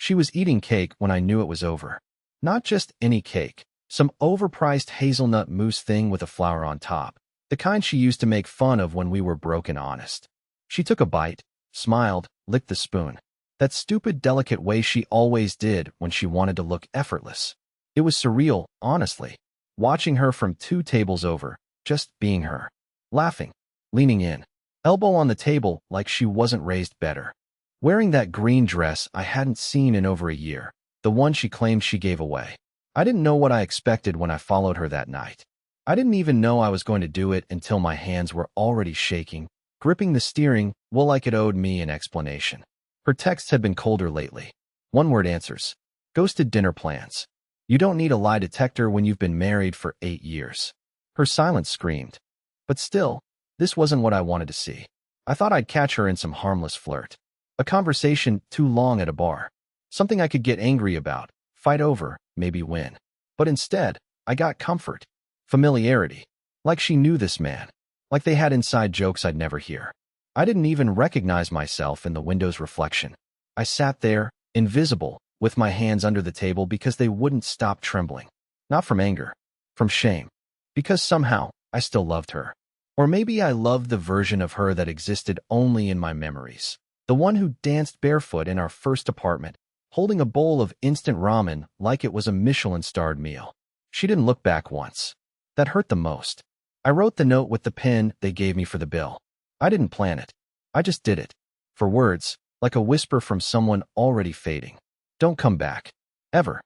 She was eating cake when I knew it was over. Not just any cake. Some overpriced hazelnut mousse thing with a flower on top. The kind she used to make fun of when we were broken honest. She took a bite, smiled, licked the spoon. That stupid, delicate way she always did when she wanted to look effortless. It was surreal, honestly. Watching her from 2 tables over, just being her. Laughing, leaning in, elbow on the table like she wasn't raised better. Wearing that green dress I hadn't seen in over a year, the one she claimed she gave away. I didn't know what I expected when I followed her that night. I didn't even know I was going to do it until my hands were already shaking, gripping the steering wheel like it owed me an explanation. Her texts had been colder lately. One-word answers. Ghosted dinner plans. You don't need a lie detector when you've been married for 8 years. Her silence screamed. But still, this wasn't what I wanted to see. I thought I'd catch her in some harmless flirt. A conversation too long at a bar. Something I could get angry about, fight over, maybe win. But instead, I got comfort. Familiarity. Like she knew this man. Like they had inside jokes I'd never hear. I didn't even recognize myself in the window's reflection. I sat there, invisible, with my hands under the table because they wouldn't stop trembling. Not from anger. From shame. Because somehow, I still loved her. Or maybe I loved the version of her that existed only in my memories. The one who danced barefoot in our first apartment, holding a bowl of instant ramen like it was a Michelin-starred meal. She didn't look back once. That hurt the most. I wrote the note with the pen they gave me for the bill. I didn't plan it. I just did it. For words, like a whisper from someone already fading. Don't come back. Ever.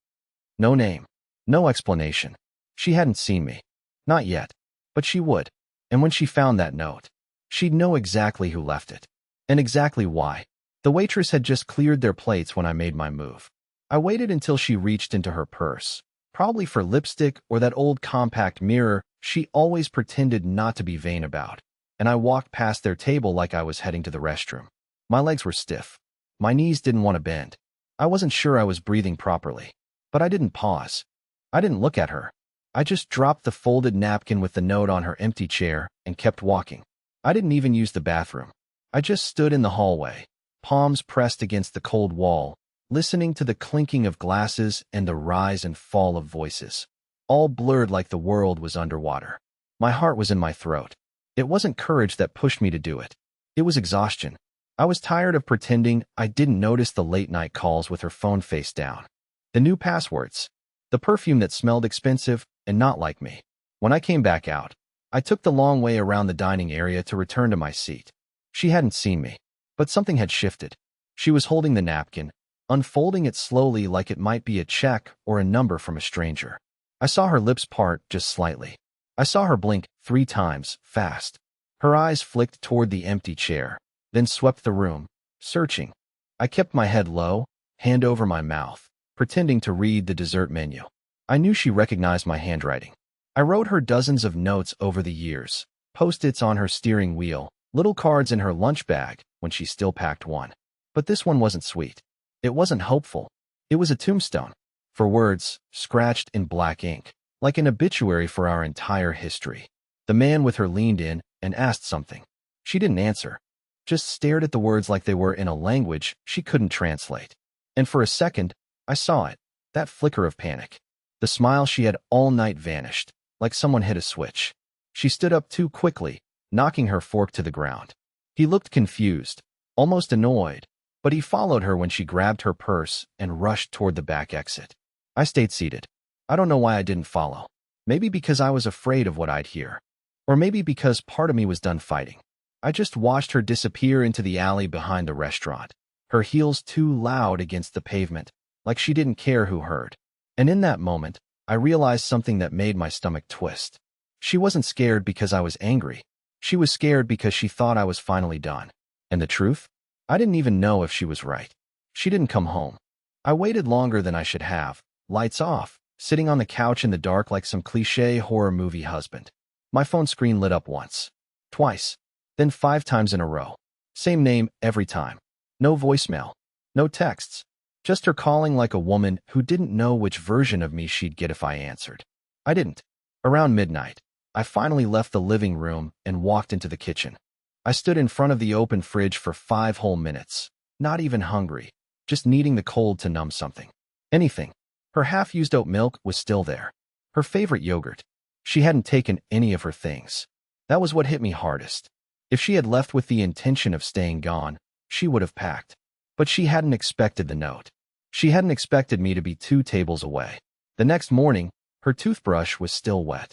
No name. No explanation. She hadn't seen me. Not yet. But she would. And when she found that note, she'd know exactly who left it. And exactly why. The waitress had just cleared their plates when I made my move. I waited until she reached into her purse, probably for lipstick or that old compact mirror she always pretended not to be vain about. And I walked past their table like I was heading to the restroom. My legs were stiff. My knees didn't want to bend. I wasn't sure I was breathing properly. But I didn't pause. I didn't look at her. I just dropped the folded napkin with the note on her empty chair and kept walking. I didn't even use the bathroom. I just stood in the hallway, palms pressed against the cold wall, listening to the clinking of glasses and the rise and fall of voices. All blurred like the world was underwater. My heart was in my throat. It wasn't courage that pushed me to do it. It was exhaustion. I was tired of pretending I didn't notice the late-night calls with her phone face down. The new passwords. The perfume that smelled expensive and not like me. When I came back out, I took the long way around the dining area to return to my seat. She hadn't seen me, but something had shifted. She was holding the napkin, unfolding it slowly like it might be a check or a number from a stranger. I saw her lips part just slightly. I saw her blink 3 times, fast. Her eyes flicked toward the empty chair, then swept the room, searching. I kept my head low, hand over my mouth, pretending to read the dessert menu. I knew she recognized my handwriting. I wrote her dozens of notes over the years, post-its on her steering wheel, little cards in her lunch bag when she still packed one. But this one wasn't sweet. It wasn't hopeful. It was a tombstone. For words, scratched in black ink, like an obituary for our entire history. The man with her leaned in and asked something. She didn't answer, just stared at the words like they were in a language she couldn't translate. And for a second, I saw it, that flicker of panic. The smile she had all night vanished, like someone hit a switch. She stood up too quickly, knocking her fork to the ground. He looked confused, almost annoyed, but he followed her when she grabbed her purse and rushed toward the back exit. I stayed seated. I don't know why I didn't follow. Maybe because I was afraid of what I'd hear. Or maybe because part of me was done fighting. I just watched her disappear into the alley behind the restaurant, her heels too loud against the pavement, like she didn't care who heard. And in that moment, I realized something that made my stomach twist. She wasn't scared because I was angry. She was scared because she thought I was finally done. And the truth? I didn't even know if she was right. She didn't come home. I waited longer than I should have, lights off, sitting on the couch in the dark like some cliché horror movie husband. My phone screen lit up once, twice, then 5 times in a row. Same name every time. No voicemail. No texts. Just her calling like a woman who didn't know which version of me she'd get if I answered. I didn't. Around midnight, I finally left the living room and walked into the kitchen. I stood in front of the open fridge for 5 whole minutes, not even hungry, just needing the cold to numb something. Anything. Her half-used oat milk was still there. Her favorite yogurt. She hadn't taken any of her things. That was what hit me hardest. If she had left with the intention of staying gone, she would have packed. But she hadn't expected the note. She hadn't expected me to be 2 tables away. The next morning, her toothbrush was still wet.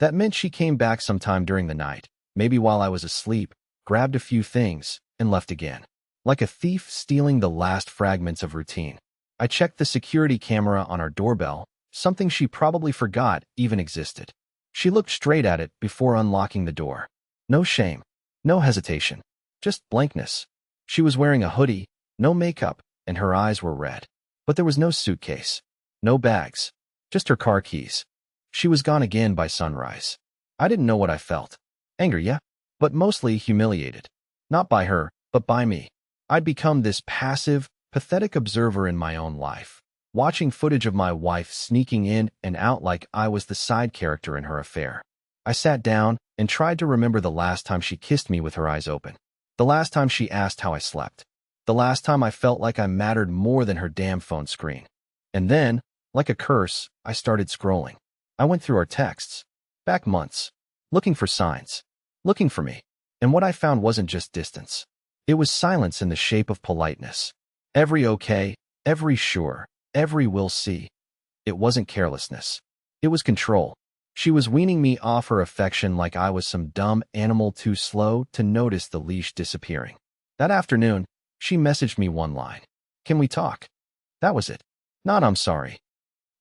That meant she came back sometime during the night, maybe while I was asleep, grabbed a few things, and left again. Like a thief stealing the last fragments of routine. I checked the security camera on our doorbell, something she probably forgot even existed. She looked straight at it before unlocking the door. No shame, no hesitation, just blankness. She was wearing a hoodie, no makeup, and her eyes were red. But there was no suitcase, no bags, just her car keys. She was gone again by sunrise. I didn't know what I felt. Anger, yeah, but mostly humiliated. Not by her, but by me. I'd become this passive, pathetic observer in my own life, watching footage of my wife sneaking in and out like I was the side character in her affair. I sat down and tried to remember the last time she kissed me with her eyes open. The last time she asked how I slept. The last time I felt like I mattered more than her damn phone screen. And then, like a curse, I started scrolling. I went through our texts, back months, looking for signs, looking for me. And what I found wasn't just distance. It was silence in the shape of politeness. Every okay, every sure, every we'll see. It wasn't carelessness. It was control. She was weaning me off her affection like I was some dumb animal too slow to notice the leash disappearing. That afternoon, she messaged me one line. Can we talk? That was it. Not I'm sorry.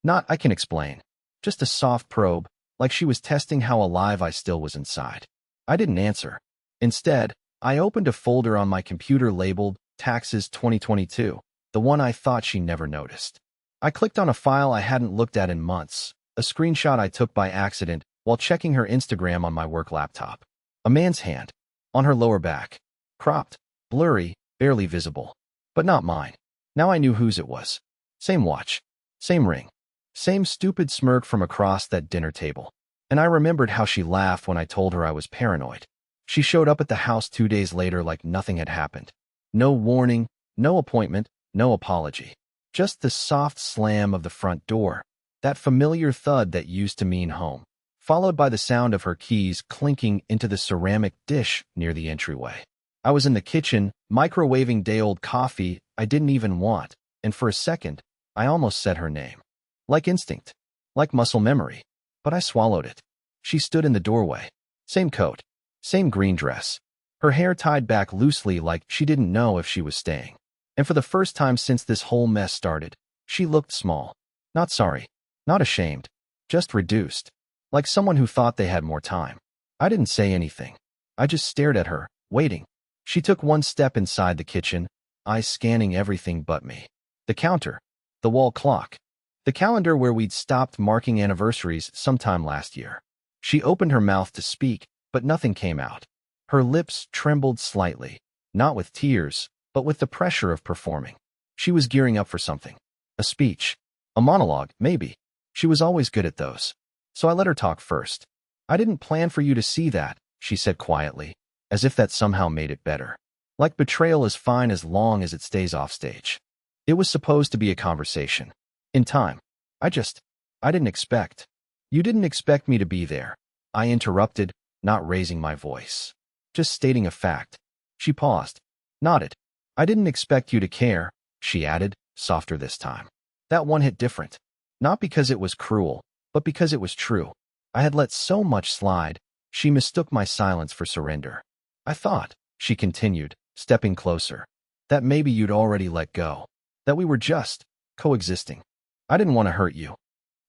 Not I can explain. Just a soft probe, like she was testing how alive I still was inside. I didn't answer. Instead, I opened a folder on my computer labeled Taxes 2022, the one I thought she never noticed. I clicked on a file I hadn't looked at in months, a screenshot I took by accident while checking her Instagram on my work laptop. A man's hand, on her lower back, cropped, blurry, barely visible, but not mine. Now I knew whose it was. Same watch, same ring, same stupid smirk from across that dinner table. And I remembered how she laughed when I told her I was paranoid. She showed up at the house 2 days later like nothing had happened. No warning, no appointment, no apology. Just the soft slam of the front door, that familiar thud that used to mean home, followed by the sound of her keys clinking into the ceramic dish near the entryway. I was in the kitchen, microwaving day-old coffee I didn't even want, and for a second, I almost said her name. Like instinct, like muscle memory, but I swallowed it. She stood in the doorway. Same coat, same green dress, her hair tied back loosely like she didn't know if she was staying. And for the first time since this whole mess started, she looked small. Not sorry, not ashamed, just reduced, like someone who thought they had more time. I didn't say anything. I just stared at her, waiting. She took one step inside the kitchen, eyes scanning everything but me. The counter, the wall clock, the calendar where we'd stopped marking anniversaries sometime last year. She opened her mouth to speak, but nothing came out. Her lips trembled slightly, not with tears, but with the pressure of performing. She was gearing up for something. A speech. A monologue, maybe. She was always good at those. So I let her talk first. I didn't plan for you to see that, she said quietly, as if that somehow made it better. Like betrayal is fine as long as it stays offstage. It was supposed to be a conversation. In time. I didn't expect. You didn't expect me to be there. I interrupted, not raising my voice. Just stating a fact. She paused. Nodded. I didn't expect you to care, she added, softer this time. That one hit different. Not because it was cruel, but because it was true. I had let so much slide, she mistook my silence for surrender. I thought, she continued, stepping closer, that maybe you'd already let go. That we were just coexisting. I didn't want to hurt you.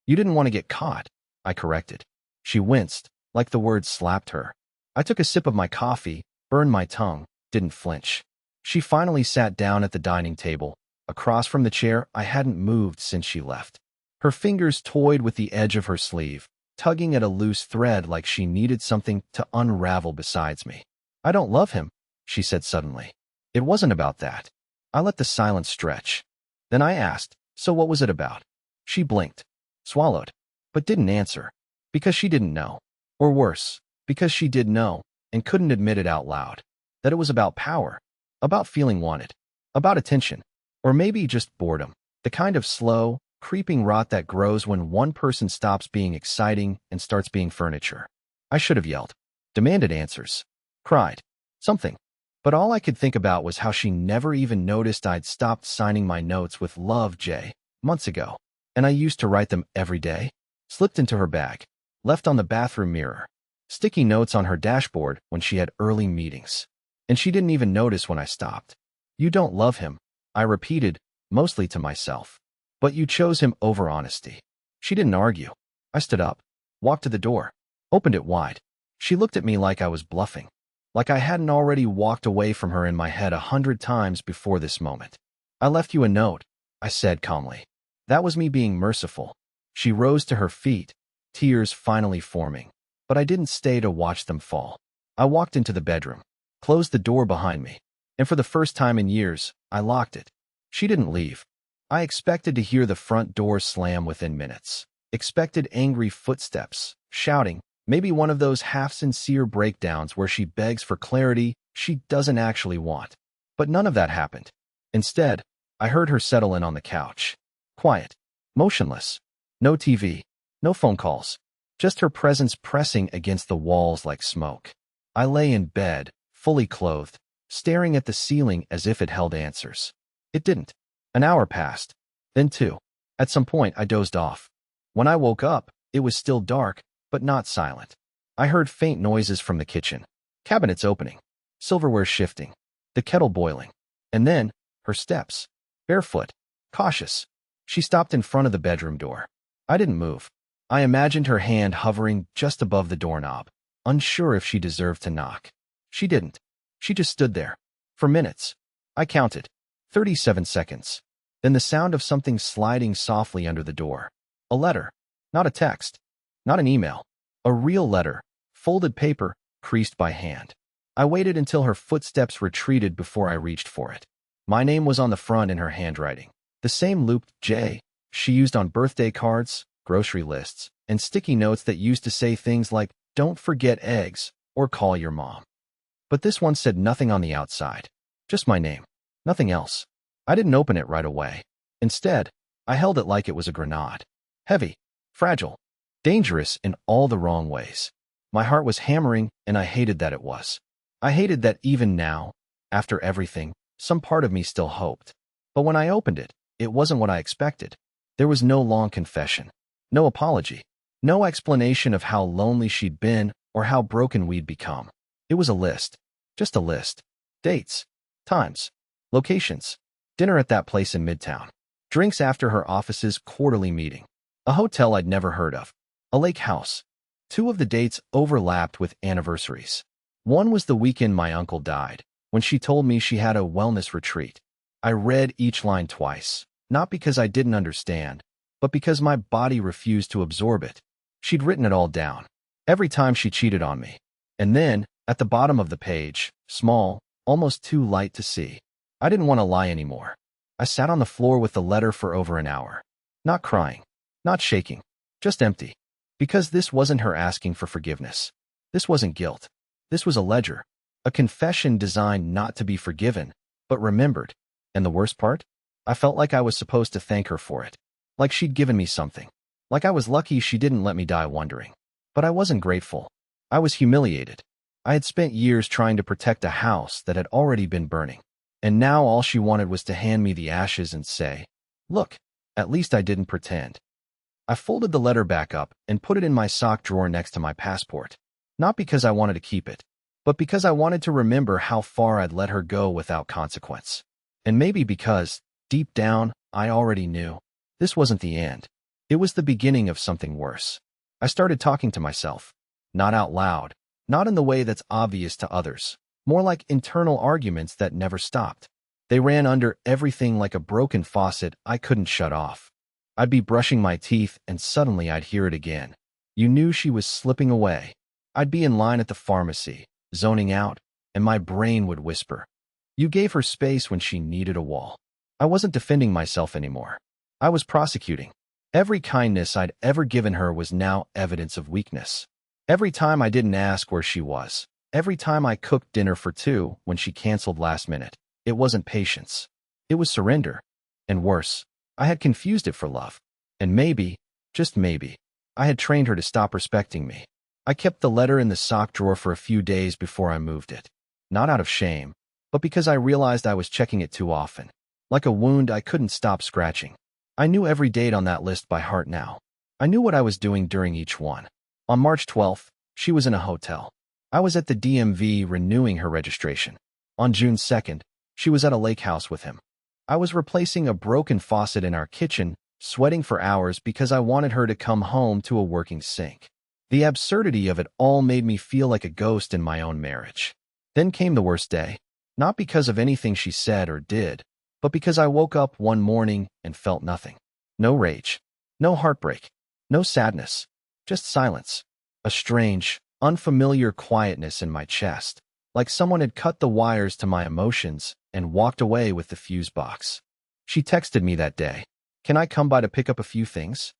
You didn't want to get caught, I corrected. She winced, like the words slapped her. I took a sip of my coffee, burned my tongue, didn't flinch. She finally sat down at the dining table, across from the chair I hadn't moved since she left. Her fingers toyed with the edge of her sleeve, tugging at a loose thread like she needed something to unravel besides me. I don't love him, she said suddenly. It wasn't about that. I let the silence stretch. Then I asked, so what was it about? She blinked, swallowed, but didn't answer, because she didn't know. Or worse, because she did know, and couldn't admit it out loud. That it was about power, about feeling wanted, about attention. Or maybe just boredom. The kind of slow, creeping rot that grows when one person stops being exciting and starts being furniture. I should have yelled, demanded answers, cried, something. But all I could think about was how she never even noticed I'd stopped signing my notes with Love J months ago, and I used to write them every day. Slipped into her bag, left on the bathroom mirror, sticky notes on her dashboard when she had early meetings. And she didn't even notice when I stopped. You don't love him, I repeated, mostly to myself. But you chose him over honesty. She didn't argue. I stood up, walked to the door, opened it wide. She looked at me like I was bluffing, like I hadn't already walked away from her in my head 100 times before this moment. I left you a note, I said calmly. That was me being merciful. She rose to her feet, tears finally forming. But I didn't stay to watch them fall. I walked into the bedroom, closed the door behind me, and for the first time in years, I locked it. She didn't leave. I expected to hear the front door slam within minutes. Expected angry footsteps, shouting, maybe one of those half-sincere breakdowns where she begs for clarity she doesn't actually want. But none of that happened. Instead, I heard her settle in on the couch. Quiet, motionless. No TV, no phone calls, just her presence pressing against the walls like smoke. I lay in bed, fully clothed, staring at the ceiling as if it held answers. It didn't. An hour passed, then two. At some point, I dozed off. When I woke up, it was still dark, but not silent. I heard faint noises from the kitchen, cabinets opening, silverware shifting, the kettle boiling. And then, her steps, barefoot, cautious. She stopped in front of the bedroom door. I didn't move. I imagined her hand hovering just above the doorknob, unsure if she deserved to knock. She didn't. She just stood there. For minutes. I counted. 37 seconds. Then the sound of something sliding softly under the door. A letter. Not a text. Not an email. A real letter. Folded paper, creased by hand. I waited until her footsteps retreated before I reached for it. My name was on the front in her handwriting. The same looped J she used on birthday cards, grocery lists, and sticky notes that used to say things like, "Don't forget eggs," or "Call your mom." But this one said nothing on the outside. Just my name. Nothing else. I didn't open it right away. Instead, I held it like it was a grenade. Heavy, fragile, dangerous in all the wrong ways. My heart was hammering, and I hated that it was. I hated that even now, after everything, some part of me still hoped. But when I opened it, it wasn't what I expected. There was no long confession, no apology, no explanation of how lonely she'd been or how broken we'd become. It was a list, just a list. Dates, times, locations, dinner at that place in Midtown, drinks after her office's quarterly meeting, a hotel I'd never heard of, a lake house. 2 of the dates overlapped with anniversaries. One was the weekend my uncle died, when she told me she had a wellness retreat. I read each line twice. Not because I didn't understand, but because my body refused to absorb it. She'd written it all down, every time she cheated on me. And then, at the bottom of the page, small, almost too light to see. I didn't want to lie anymore. I sat on the floor with the letter for over an hour. Not crying, not shaking, just empty. Because this wasn't her asking for forgiveness. This wasn't guilt. This was a ledger, a confession designed not to be forgiven, but remembered. And the worst part? I felt like I was supposed to thank her for it. Like she'd given me something. Like I was lucky she didn't let me die wondering. But I wasn't grateful. I was humiliated. I had spent years trying to protect a house that had already been burning. And now all she wanted was to hand me the ashes and say, "Look, at least I didn't pretend." I folded the letter back up and put it in my sock drawer next to my passport. Not because I wanted to keep it, but because I wanted to remember how far I'd let her go without consequence. And maybe because, deep down, I already knew. This wasn't the end. It was the beginning of something worse. I started talking to myself. Not out loud. Not in the way that's obvious to others. More like internal arguments that never stopped. They ran under everything like a broken faucet I couldn't shut off. I'd be brushing my teeth and suddenly I'd hear it again. You knew she was slipping away. I'd be in line at the pharmacy, zoning out, and my brain would whisper. You gave her space when she needed a wall. I wasn't defending myself anymore. I was prosecuting. Every kindness I'd ever given her was now evidence of weakness. Every time I didn't ask where she was, every time I cooked dinner for 2 when she canceled last minute, it wasn't patience. It was surrender. And worse, I had confused it for love. And maybe, just maybe, I had trained her to stop respecting me. I kept the letter in the sock drawer for a few days before I moved it. Not out of shame, but because I realized I was checking it too often. Like a wound I couldn't stop scratching. I knew every date on that list by heart now. I knew what I was doing during each one. On March 12th, she was in a hotel. I was at the DMV renewing her registration. On June 2nd, she was at a lake house with him. I was replacing a broken faucet in our kitchen, sweating for hours because I wanted her to come home to a working sink. The absurdity of it all made me feel like a ghost in my own marriage. Then came the worst day, not because of anything she said or did, but because I woke up one morning and felt nothing. No rage, no heartbreak, no sadness, just silence. A strange, unfamiliar quietness in my chest, like someone had cut the wires to my emotions and walked away with the fuse box. She texted me that day, "Can I come by to pick up a few things?"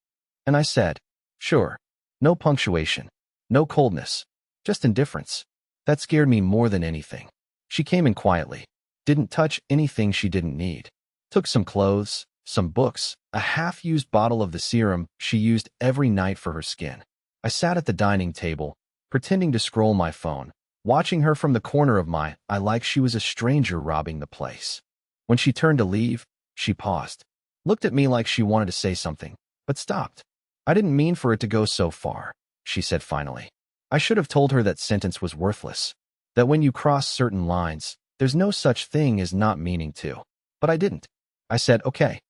And I said, "Sure." No punctuation, no coldness, just indifference. That scared me more than anything. She came in quietly, didn't touch anything she didn't need. Took some clothes, some books, a half-used bottle of the serum she used every night for her skin. I sat at the dining table, pretending to scroll my phone, watching her from the corner of my eye like she was a stranger robbing the place. When she turned to leave, she paused, looked at me like she wanted to say something, but stopped. "I didn't mean for it to go so far," she said finally. I should have told her that sentence was worthless, that when you cross certain lines, there's no such thing as not meaning to. But I didn't. I said, "Okay."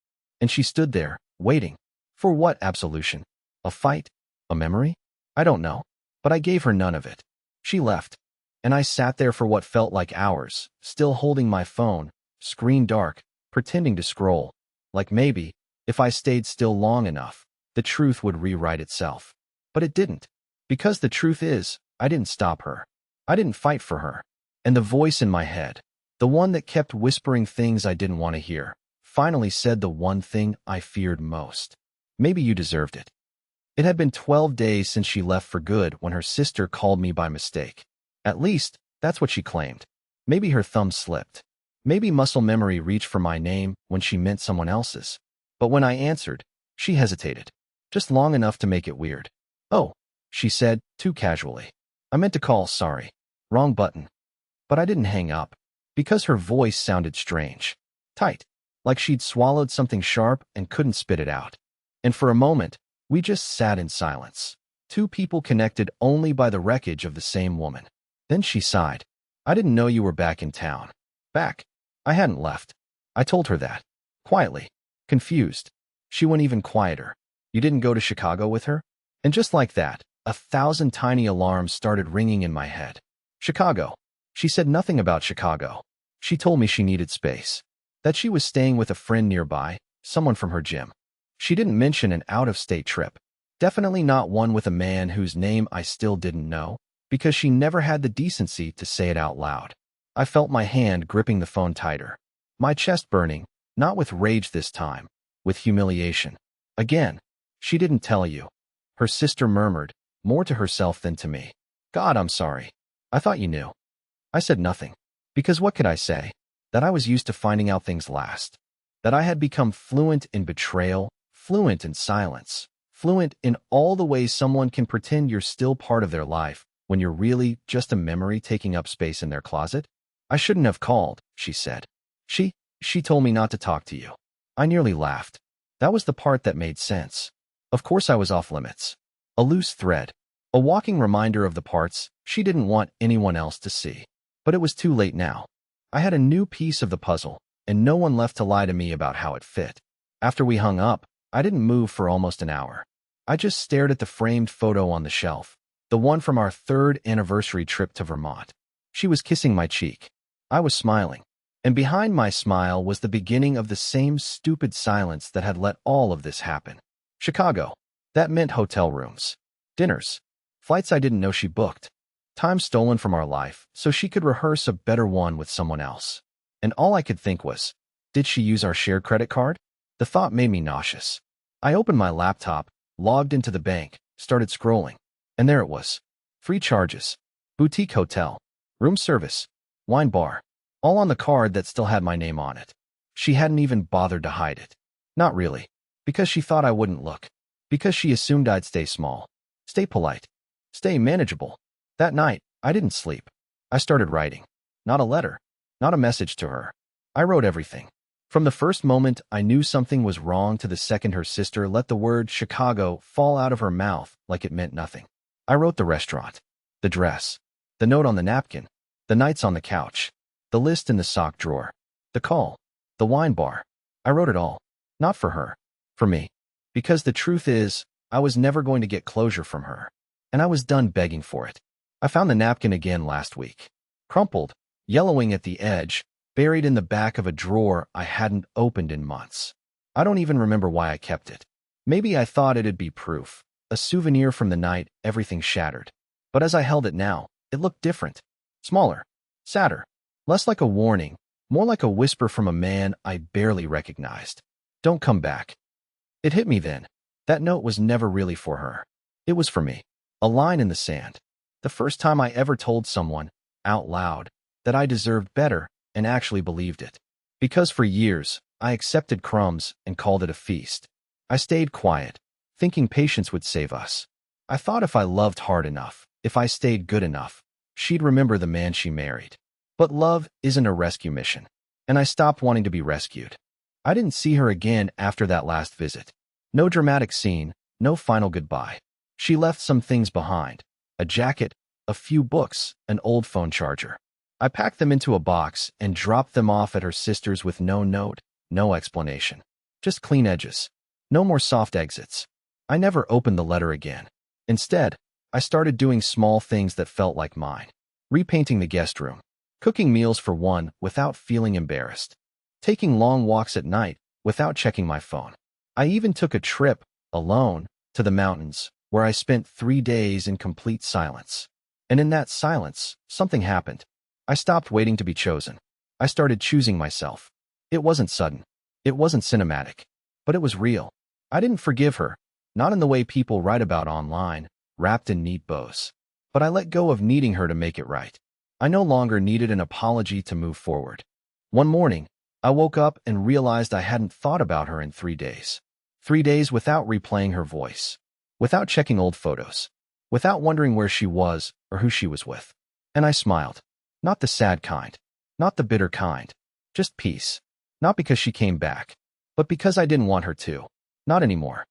And she stood there, waiting. For what absolution? A fight? A memory? I don't know. But I gave her none of it. She left, and I sat there for what felt like hours, still holding my phone, screen dark, pretending to scroll. Like maybe, if I stayed still long enough, the truth would rewrite itself. But it didn't. Because the truth is, I didn't stop her. I didn't fight for her. And the voice in my head, the one that kept whispering things I didn't want to hear, finally said the one thing I feared most. "Maybe you deserved it." It had been 12 days since she left for good when her sister called me by mistake. At least, that's what she claimed. Maybe her thumb slipped. Maybe muscle memory reached for my name when she meant someone else's. But when I answered, she hesitated. Just long enough to make it weird. "Oh," she said, too casually. "I meant to call, sorry. Wrong button." But I didn't hang up, because her voice sounded strange. Tight, like she'd swallowed something sharp and couldn't spit it out. And for a moment, we just sat in silence. Two people connected only by the wreckage of the same woman. Then she sighed. "I didn't know you were back in town." Back. I hadn't left. I told her that. Quietly. Confused. She went even quieter. "You didn't go to Chicago with her?" And just like that, 1,000 tiny alarms started ringing in my head. Chicago. She said nothing about Chicago. She told me she needed space. That she was staying with a friend nearby, someone from her gym. She didn't mention an out-of-state trip. Definitely not one with a man whose name I still didn't know, because she never had the decency to say it out loud. I felt my hand gripping the phone tighter. My chest burning, not with rage this time, with humiliation. Again, "She didn't tell you." Her sister murmured, more to herself than to me. "God, I'm sorry. I thought you knew." I said nothing. Because what could I say? That I was used to finding out things last. That I had become fluent in betrayal, fluent in silence, fluent in all the ways someone can pretend you're still part of their life when you're really just a memory taking up space in their closet. "I shouldn't have called," she said. She told me not to talk to you." I nearly laughed. That was the part that made sense. Of course I was off limits. A loose thread. A walking reminder of the parts she didn't want anyone else to see. But it was too late now. I had a new piece of the puzzle, and no one left to lie to me about how it fit. After we hung up, I didn't move for almost an hour. I just stared at the framed photo on the shelf, the one from our 3rd anniversary trip to Vermont. She was kissing my cheek. I was smiling. And behind my smile was the beginning of the same stupid silence that had let all of this happen. Chicago. That meant hotel rooms. Dinners. Flights I didn't know she booked. Time stolen from our life so she could rehearse a better one with someone else. And all I could think was, did she use our shared credit card? The thought made me nauseous. I opened my laptop, logged into the bank, started scrolling. And there it was. 3 charges. Boutique hotel. Room service. Wine bar. All on the card that still had my name on it. She hadn't even bothered to hide it. Not really. Because she thought I wouldn't look. Because she assumed I'd stay small. Stay polite. Stay manageable. That night, I didn't sleep. I started writing. Not a letter. Not a message to her. I wrote everything. From the first moment I knew something was wrong to the second her sister let the word Chicago fall out of her mouth like it meant nothing. I wrote the restaurant, the dress, the note on the napkin, the nights on the couch, the list in the sock drawer, the call, the wine bar. I wrote it all. Not for her. For me. Because the truth is, I was never going to get closure from her. And I was done begging for it. I found the napkin again last week. Crumpled, yellowing at the edge, buried in the back of a drawer I hadn't opened in months. I don't even remember why I kept it. Maybe I thought it'd be proof, a souvenir from the night everything shattered. But as I held it now, it looked different. Smaller, sadder, less like a warning, more like a whisper from a man I barely recognized. Don't come back. It hit me then. That note was never really for her. It was for me. A line in the sand. The first time I ever told someone, out loud, that I deserved better and actually believed it. Because for years, I accepted crumbs and called it a feast. I stayed quiet, thinking patience would save us. I thought if I loved hard enough, if I stayed good enough, she'd remember the man she married. But love isn't a rescue mission, and I stopped wanting to be rescued. I didn't see her again after that last visit. No dramatic scene, no final goodbye. She left some things behind, a jacket, a few books, an old phone charger. I packed them into a box and dropped them off at her sister's with no note, no explanation. Just clean edges. No more soft exits. I never opened the letter again. Instead, I started doing small things that felt like mine. Repainting the guest room. Cooking meals for one without feeling embarrassed. Taking long walks at night without checking my phone. I even took a trip, alone, to the mountains, where I spent 3 days in complete silence. And in that silence, something happened. I stopped waiting to be chosen. I started choosing myself. It wasn't sudden. It wasn't cinematic. But it was real. I didn't forgive her, not in the way people write about online, wrapped in neat bows. But I let go of needing her to make it right. I no longer needed an apology to move forward. One morning, I woke up and realized I hadn't thought about her in 3 days. 3 days without replaying her voice. Without checking old photos. Without wondering where she was or who she was with. And I smiled. Not the sad kind. Not the bitter kind. Just peace. Not because she came back. But because I didn't want her to. Not anymore.